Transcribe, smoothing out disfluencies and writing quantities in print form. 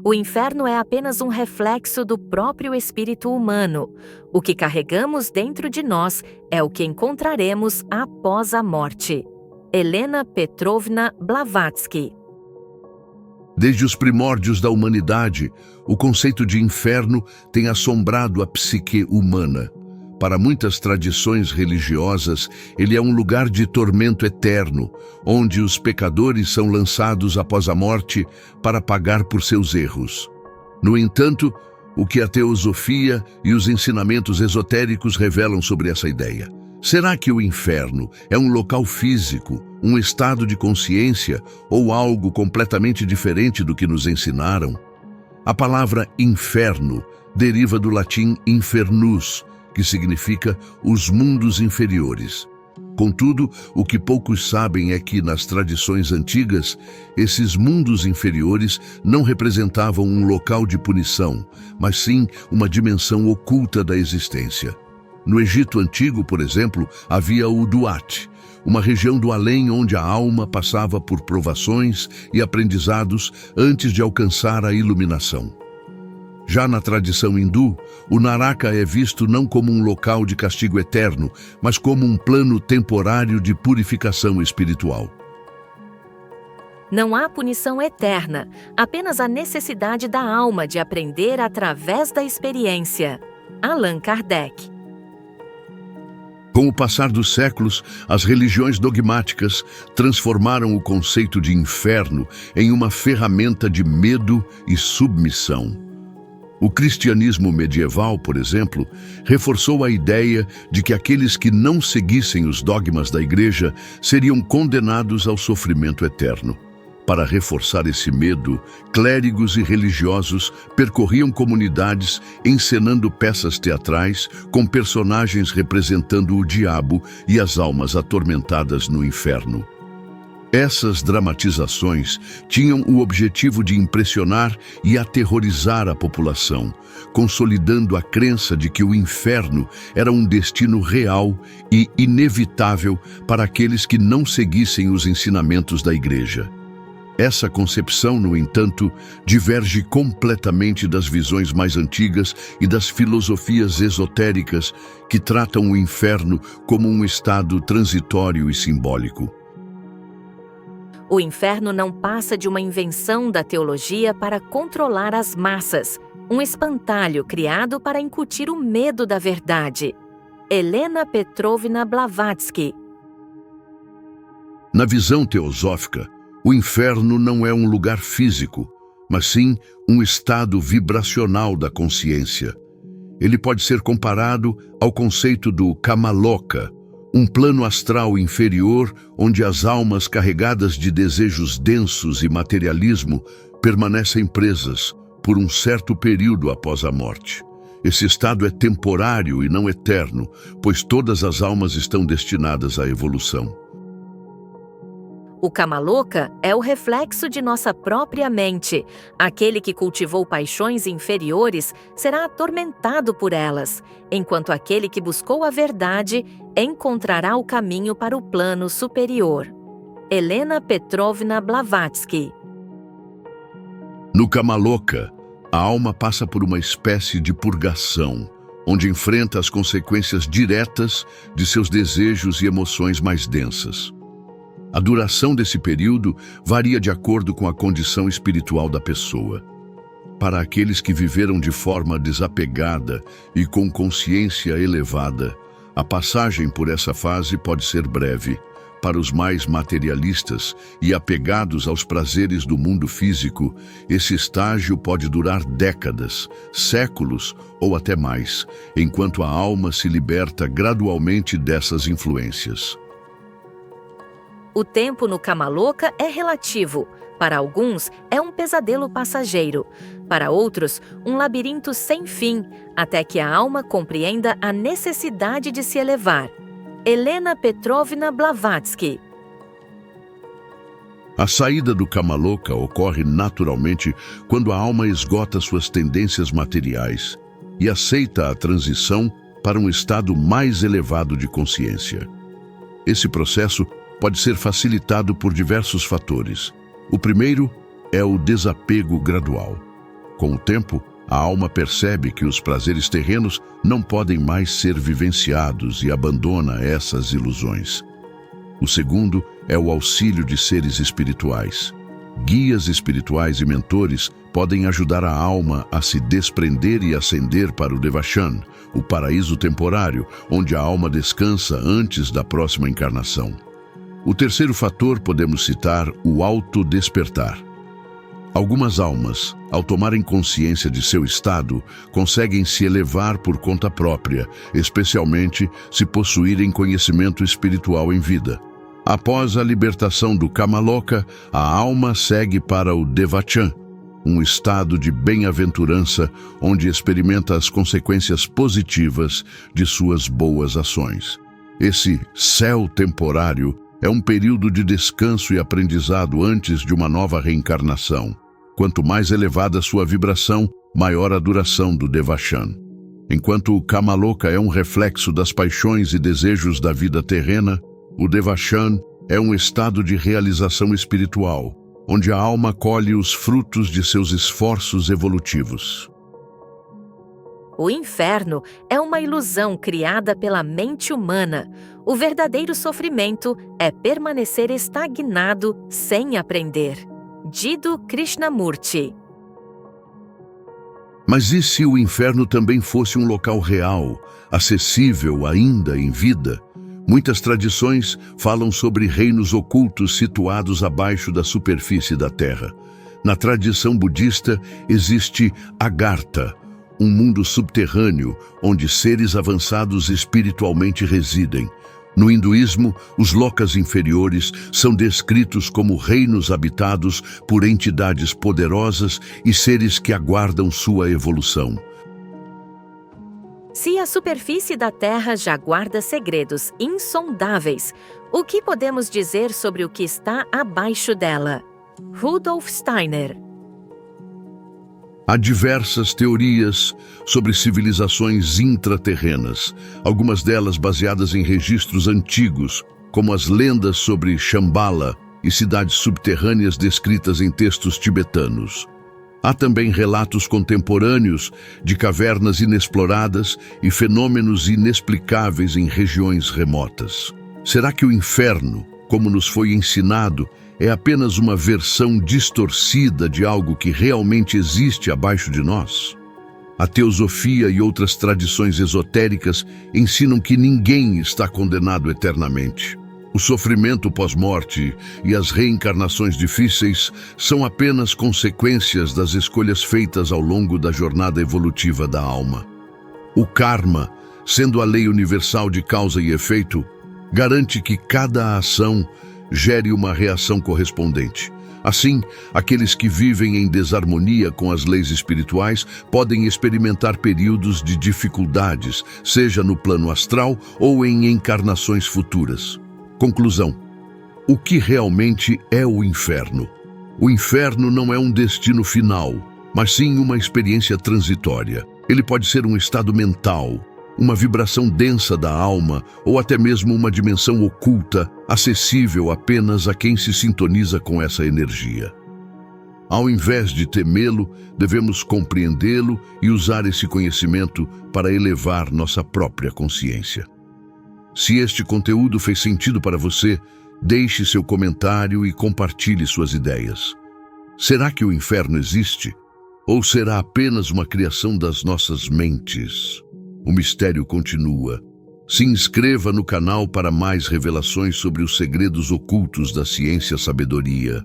O inferno é apenas um reflexo do próprio espírito humano. O que carregamos dentro de nós é o que encontraremos após a morte. Helena Petrovna Blavatsky. Desde os primórdios da humanidade, o conceito de inferno tem assombrado a psique humana. Para muitas tradições religiosas, ele é um lugar de tormento eterno, onde os pecadores são lançados após a morte para pagar por seus erros. No entanto, o que a teosofia e os ensinamentos esotéricos revelam sobre essa ideia? Será que o inferno é um local físico, um estado de consciência ou algo completamente diferente do que nos ensinaram? A palavra inferno deriva do latim infernus, que significa os mundos inferiores. Contudo, o que poucos sabem é que, nas tradições antigas, esses mundos inferiores não representavam um local de punição, mas sim uma dimensão oculta da existência. No Egito Antigo, por exemplo, havia o Duat, uma região do além onde a alma passava por provações e aprendizados antes de alcançar a iluminação. Já na tradição hindu, o Naraka é visto não como um local de castigo eterno, mas como um plano temporário de purificação espiritual. Não há punição eterna, apenas a necessidade da alma de aprender através da experiência. Allan Kardec. Com o passar dos séculos, as religiões dogmáticas transformaram o conceito de inferno em uma ferramenta de medo e submissão. O cristianismo medieval, por exemplo, reforçou a ideia de que aqueles que não seguissem os dogmas da Igreja seriam condenados ao sofrimento eterno. Para reforçar esse medo, clérigos e religiosos percorriam comunidades encenando peças teatrais com personagens representando o diabo e as almas atormentadas no inferno. Essas dramatizações tinham o objetivo de impressionar e aterrorizar a população, consolidando a crença de que o inferno era um destino real e inevitável para aqueles que não seguissem os ensinamentos da Igreja. Essa concepção, no entanto, diverge completamente das visões mais antigas e das filosofias esotéricas que tratam o inferno como um estado transitório e simbólico. O inferno não passa de uma invenção da teologia para controlar as massas, um espantalho criado para incutir o medo da verdade. Helena Petrovna Blavatsky. Na visão teosófica, o inferno não é um lugar físico, mas sim um estado vibracional da consciência. Ele pode ser comparado ao conceito do Kamaloka, um plano astral inferior onde as almas carregadas de desejos densos e materialismo permanecem presas por um certo período após a morte. Esse estado é temporário e não eterno, pois todas as almas estão destinadas à evolução. O Kamaloka é o reflexo de nossa própria mente. Aquele que cultivou paixões inferiores será atormentado por elas, enquanto aquele que buscou a verdade encontrará o caminho para o plano superior. Helena Petrovna Blavatsky. No Kamaloka, a alma passa por uma espécie de purgação, onde enfrenta as consequências diretas de seus desejos e emoções mais densas. A duração desse período varia de acordo com a condição espiritual da pessoa. Para aqueles que viveram de forma desapegada e com consciência elevada, a passagem por essa fase pode ser breve. Para os mais materialistas e apegados aos prazeres do mundo físico, esse estágio pode durar décadas, séculos ou até mais, enquanto a alma se liberta gradualmente dessas influências. O tempo no Kamaloka é relativo. Para alguns, é um pesadelo passageiro. Para outros, um labirinto sem fim, até que a alma compreenda a necessidade de se elevar. Helena Petrovna Blavatsky. A saída do Kamaloka ocorre naturalmente quando a alma esgota suas tendências materiais e aceita a transição para um estado mais elevado de consciência. Esse processo pode ser facilitado por diversos fatores. O primeiro é o desapego gradual. Com o tempo, a alma percebe que os prazeres terrenos não podem mais ser vivenciados e abandona essas ilusões. O segundo é o auxílio de seres espirituais. Guias espirituais e mentores podem ajudar a alma a se desprender e ascender para o Devachan, o paraíso temporário, onde a alma descansa antes da próxima encarnação. O terceiro fator podemos citar o autodespertar. Algumas almas, ao tomarem consciência de seu estado, conseguem se elevar por conta própria, especialmente se possuírem conhecimento espiritual em vida. Após a libertação do Kamaloka, a alma segue para o Devachan, um estado de bem-aventurança onde experimenta as consequências positivas de suas boas ações. Esse céu temporário é um período de descanso e aprendizado antes de uma nova reencarnação. Quanto mais elevada sua vibração, maior a duração do Devachan. Enquanto o Kamaloka é um reflexo das paixões e desejos da vida terrena, o Devachan é um estado de realização espiritual, onde a alma colhe os frutos de seus esforços evolutivos. O inferno é uma ilusão criada pela mente humana. O verdadeiro sofrimento é permanecer estagnado sem aprender. Jiddu Krishnamurti. Mas e se o inferno também fosse um local real, acessível ainda em vida? Muitas tradições falam sobre reinos ocultos situados abaixo da superfície da Terra. Na tradição budista existe Agartha, um mundo subterrâneo onde seres avançados espiritualmente residem. No hinduísmo, os lokas inferiores são descritos como reinos habitados por entidades poderosas e seres que aguardam sua evolução. Se a superfície da Terra já guarda segredos insondáveis, o que podemos dizer sobre o que está abaixo dela? Rudolf Steiner. Há diversas teorias sobre civilizações intraterrenas, algumas delas baseadas em registros antigos, como as lendas sobre Shambhala e cidades subterrâneas descritas em textos tibetanos. Há também relatos contemporâneos de cavernas inexploradas e fenômenos inexplicáveis em regiões remotas. Será que o inferno, como nos foi ensinado, é apenas uma versão distorcida de algo que realmente existe abaixo de nós? A teosofia e outras tradições esotéricas ensinam que ninguém está condenado eternamente. O sofrimento pós-morte e as reencarnações difíceis são apenas consequências das escolhas feitas ao longo da jornada evolutiva da alma. O karma, sendo a lei universal de causa e efeito, garante que cada ação gere uma reação correspondente. Assim, aqueles que vivem em desarmonia com as leis espirituais podem experimentar períodos de dificuldades, seja no plano astral ou em encarnações futuras. Conclusão: o que realmente é o inferno? O inferno não é um destino final, mas sim uma experiência transitória. Ele pode ser um estado mental, uma vibração densa da alma ou até mesmo uma dimensão oculta, acessível apenas a quem se sintoniza com essa energia. Ao invés de temê-lo, devemos compreendê-lo e usar esse conhecimento para elevar nossa própria consciência. Se este conteúdo fez sentido para você, deixe seu comentário e compartilhe suas ideias. Será que o inferno existe? Ou será apenas uma criação das nossas mentes? O mistério continua. Se inscreva no canal para mais revelações sobre os segredos ocultos da ciência e sabedoria.